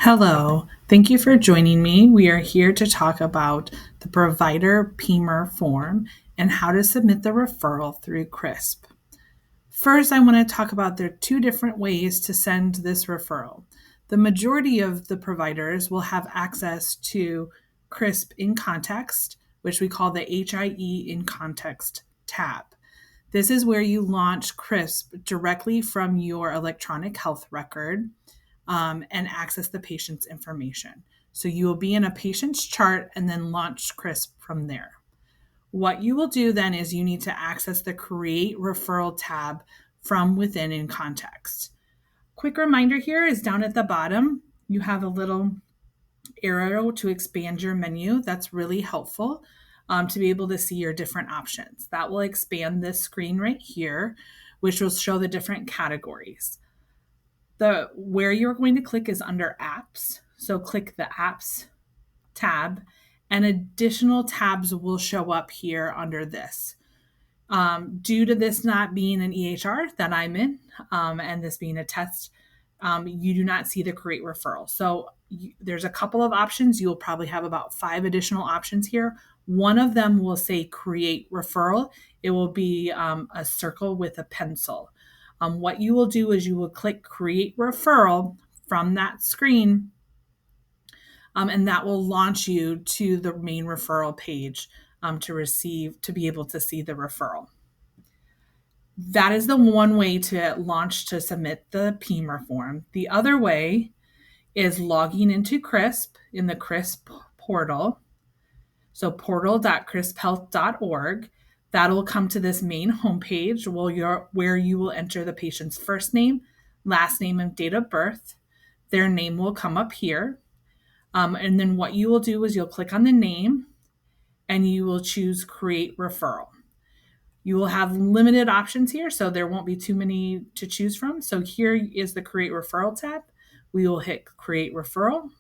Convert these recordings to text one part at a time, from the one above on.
Hello, thank you for joining me. We are here to talk about the provider PIMR form and how to submit the referral through CRISP. First, I want to talk about there are two different ways to send this referral. The majority of the providers will have access to CRISP in context, which we call the HIE in context tab. This is where you launch CRISP directly from your electronic health record and access the patient's information. So you will be in a patient's chart and then launch CRISP from there. What you will do then is you need to access the Create Referral tab from within in context. Quick reminder here is down at the bottom, you have a little arrow to expand your menu. That's really helpful to be able to see your different options. That will expand this screen right here, which will show the different categories. Where you're going to click is under apps. So click the apps tab and additional tabs will show up here under this. Due to this not being an EHR that I'm in and this being a test, you do not see the create referral. So there's a couple of options. You'll probably have about 5 additional options here. One of them will say create referral. It will be a circle with a pencil. What you will do is you will click create referral from that screen, and that will launch you to the main referral page to be able to see the referral. That is the one way to launch to submit the PIMR form. The other way is logging into CRISP in the CRISP portal. So portal.crisphealth.org. That'll come to this main homepage where you will enter the patient's first name, last name, and date of birth. Their name will come up here. And then what you will do is you'll click on the name and you will choose Create Referral. You will have limited options here, so there won't be too many to choose from. So here is the Create Referral tab. We will hit Create Referral.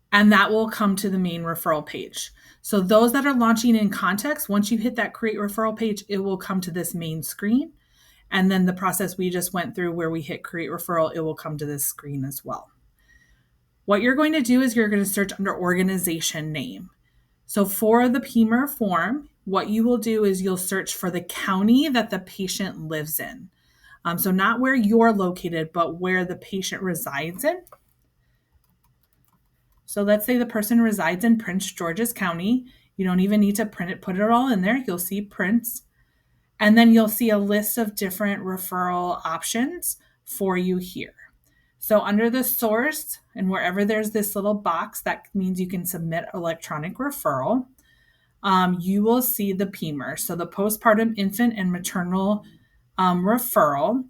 And that will come to the main referral page. So those that are launching in context, once you hit that create referral page, it will come to this main screen. And then the process we just went through where we hit create referral, it will come to this screen as well. What you're going to do is you're going to search under organization name. So for the PIMR form, what you will do is you'll search for the county that the patient lives in. So not where you're located, but where the patient resides in. So let's say the person resides in Prince George's County. You don't even need to put it all in there. You'll see Prince. And then you'll see a list of different referral options for you here. So under the source and wherever there's this little box, that means you can submit electronic referral. You will see the PIMR. So the postpartum infant and maternal referral.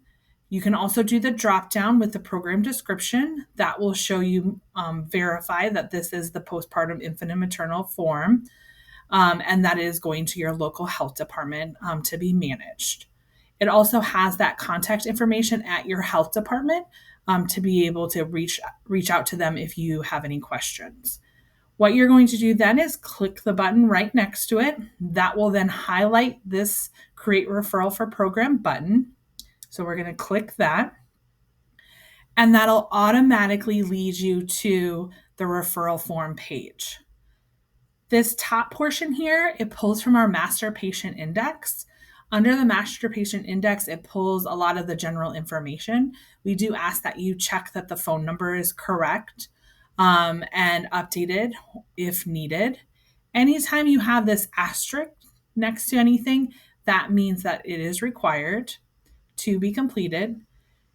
You can also do the drop down with the program description. That will show you verify that this is the postpartum infant and maternal form, and that is going to your local health department to be managed. It also has that contact information at your health department to be able to reach out to them if you have any questions. What you're going to do then is click the button right next to it. That will then highlight this Create Referral for Program button. So we're going to click that, and that'll automatically lead you to the referral form page. This top portion here, it pulls from our master patient index. Under the master patient index, it pulls a lot of the general information. We do ask that you check that the phone number is correct and updated if needed. Anytime you have this asterisk next to anything, that means that it is required to be completed.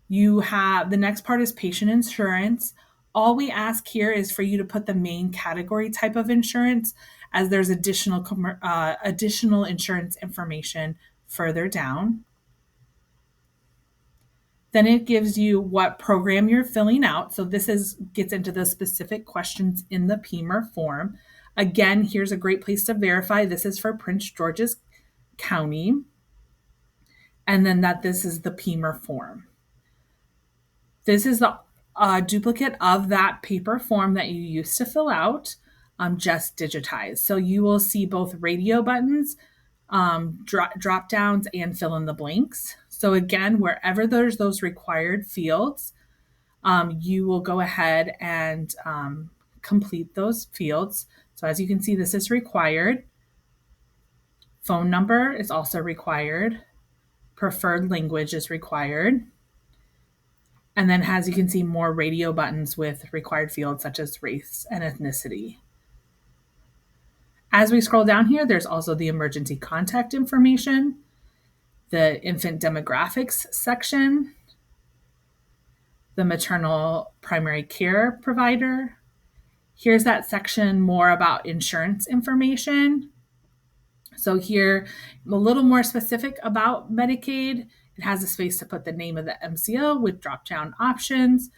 You have the next part is patient insurance. All we ask here is for you to put the main category type of insurance, as there's additional insurance information further down. Then it gives you what program you're filling out. So this gets into the specific questions in the PIMR form. Again, here's a great place to verify. This is for Prince George's County. And then that this is the PIMR form. This is the duplicate of that paper form that you used to fill out, just digitized. So you will see both radio buttons, drop downs, and fill in the blanks. So again, wherever there's those required fields, you will go ahead and complete those fields. So as you can see, this is required. Phone number is also required. Preferred language is required. And then as you can see, more radio buttons with required fields such as race and ethnicity. As we scroll down here, there's also the emergency contact information, the infant demographics section, the maternal primary care provider. Here's that section more about insurance information. So here, a little more specific about Medicaid. It has a space to put the name of the MCO with drop-down options.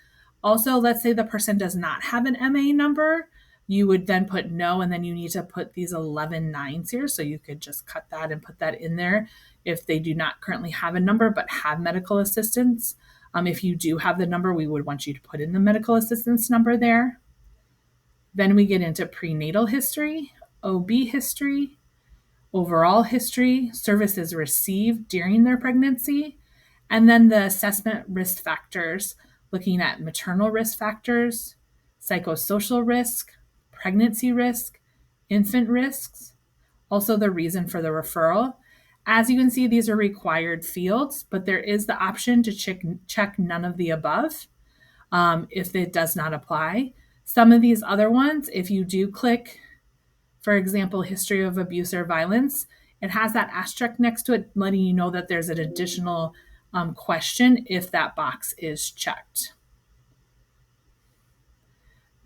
Also, let's say the person does not have an MA number. You would then put no, and then you need to put these 11 nines here. So you could just cut that and put that in there if they do not currently have a number but have medical assistance. If you do have the number, we would want you to put in the medical assistance number there. Then we get into prenatal history, OB history, overall history, services received during their pregnancy, and then the assessment risk factors, looking at maternal risk factors, psychosocial risk, pregnancy risk, infant risks, also the reason for the referral. As you can see, these are required fields, but there is the option to check none of the above if it does not apply. Some of these other ones, if you do click, for example, history of abuse or violence, it has that asterisk next to it, letting you know that there's an additional question if that box is checked.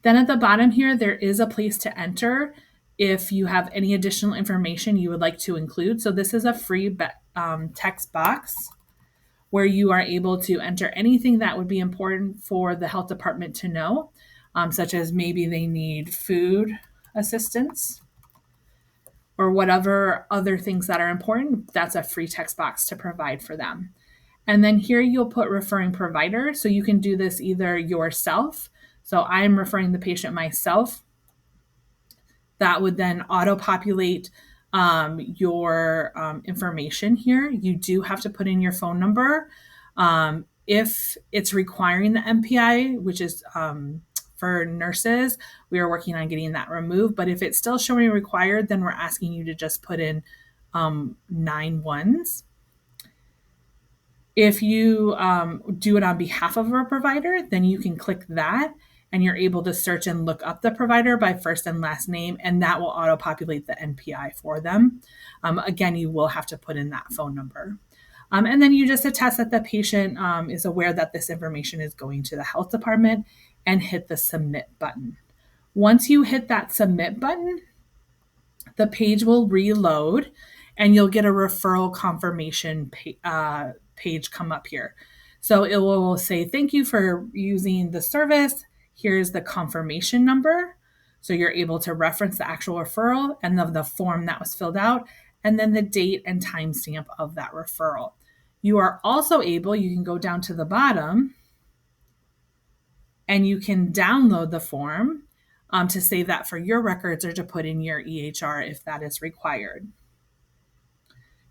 Then at the bottom here, there is a place to enter if you have any additional information you would like to include. So this is a free text box where you are able to enter anything that would be important for the health department to know, such as maybe they need food assistance or whatever other things that are important. That's a free text box to provide for them. And then here you'll put referring provider. So you can do this either yourself. So I'm referring the patient myself. That would then auto-populate your information here. You do have to put in your phone number. If it's requiring the MPI, which is for nurses, we are working on getting that removed. But if it's still showing required, then we're asking you to just put in 9 ones. If you do it on behalf of a provider, then you can click that and you're able to search and look up the provider by first and last name, and that will auto-populate the NPI for them. Again, you will have to put in that phone number. And then you just attest that the patient is aware that this information is going to the health department and hit the submit button. Once you hit that submit button, the page will reload and you'll get a referral confirmation page come up here. So it will say, thank you for using the service. Here's the confirmation number. So you're able to reference the actual referral and the form that was filled out, and then the date and timestamp of that referral. You are also able, you can go down to the bottom and you can download the form to save that for your records or to put in your EHR if that is required.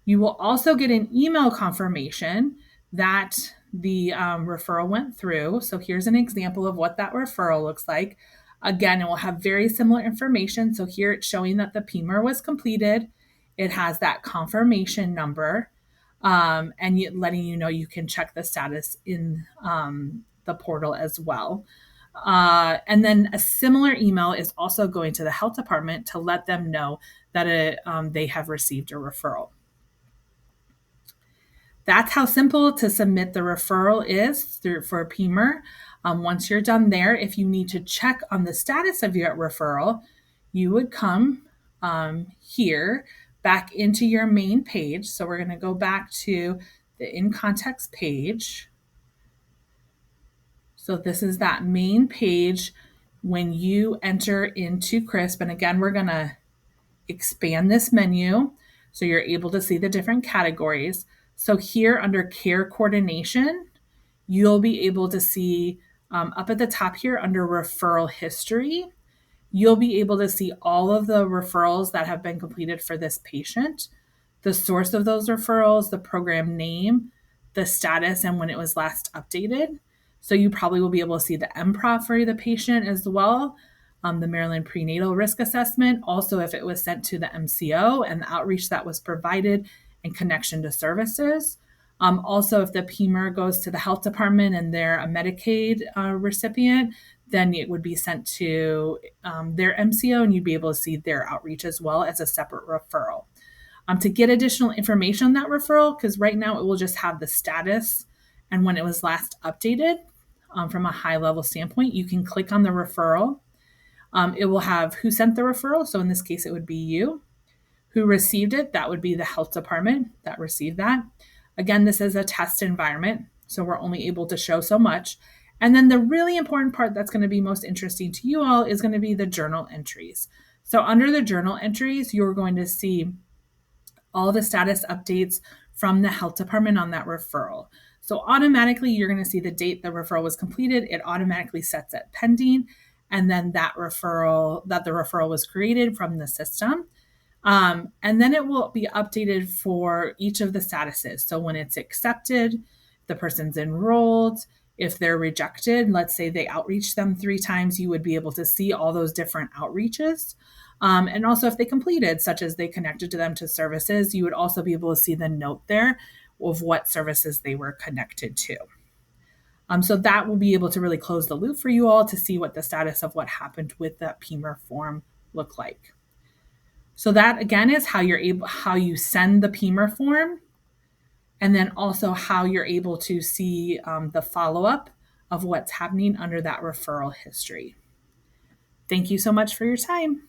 You will also get an email confirmation that the referral went through. So here's an example of what that referral looks like. Again, it will have very similar information. So here it's showing that the PIMR was completed. It has that confirmation number and letting you know you can check the status in the portal as well. And then a similar email is also going to the health department to let them know that they have received a referral. That's how simple to submit the referral is for PIMR. Once you're done there, if you need to check on the status of your referral, you would come here back into your main page. So we're going to go back to the in context page. So this is that main page when you enter into CRISP. And again, we're going to expand this menu so you're able to see the different categories. So here under care coordination, you'll be able to see up at the top here under referral history, you'll be able to see all of the referrals that have been completed for this patient, the source of those referrals, the program name, the status, and when it was last updated. So you probably will be able to see the MPRA for the patient as well, the Maryland Prenatal Risk Assessment, also if it was sent to the MCO and the outreach that was provided in connection to services. Also, if the PIMR goes to the health department and they're a Medicaid recipient, then it would be sent to their MCO and you'd be able to see their outreach as well as a separate referral. To get additional information on that referral, because right now it will just have the status and when it was last updated from a high level standpoint, you can click on the referral. It will have who sent the referral. So in this case, it would be you. Who received it? That would be the health department that received that. Again, this is a test environment, so we're only able to show so much. And then the really important part that's going to be most interesting to you all is going to be the journal entries. So under the journal entries, you're going to see all the status updates from the health department on that referral. So automatically, you're going to see the date the referral was completed. It automatically sets it pending, and then the referral was created from the system. And then it will be updated for each of the statuses. So when it's accepted, the person's enrolled. If they're rejected, let's say they outreach them 3 times, you would be able to see all those different outreaches. And also if they completed, such as they connected to them to services, you would also be able to see the note there of what services they were connected to. So that will be able to really close the loop for you all to see what the status of what happened with that PIMR form look like. So that again is how you send the PIMR form, and then also how you're able to see the follow-up of what's happening under that referral history. Thank you so much for your time.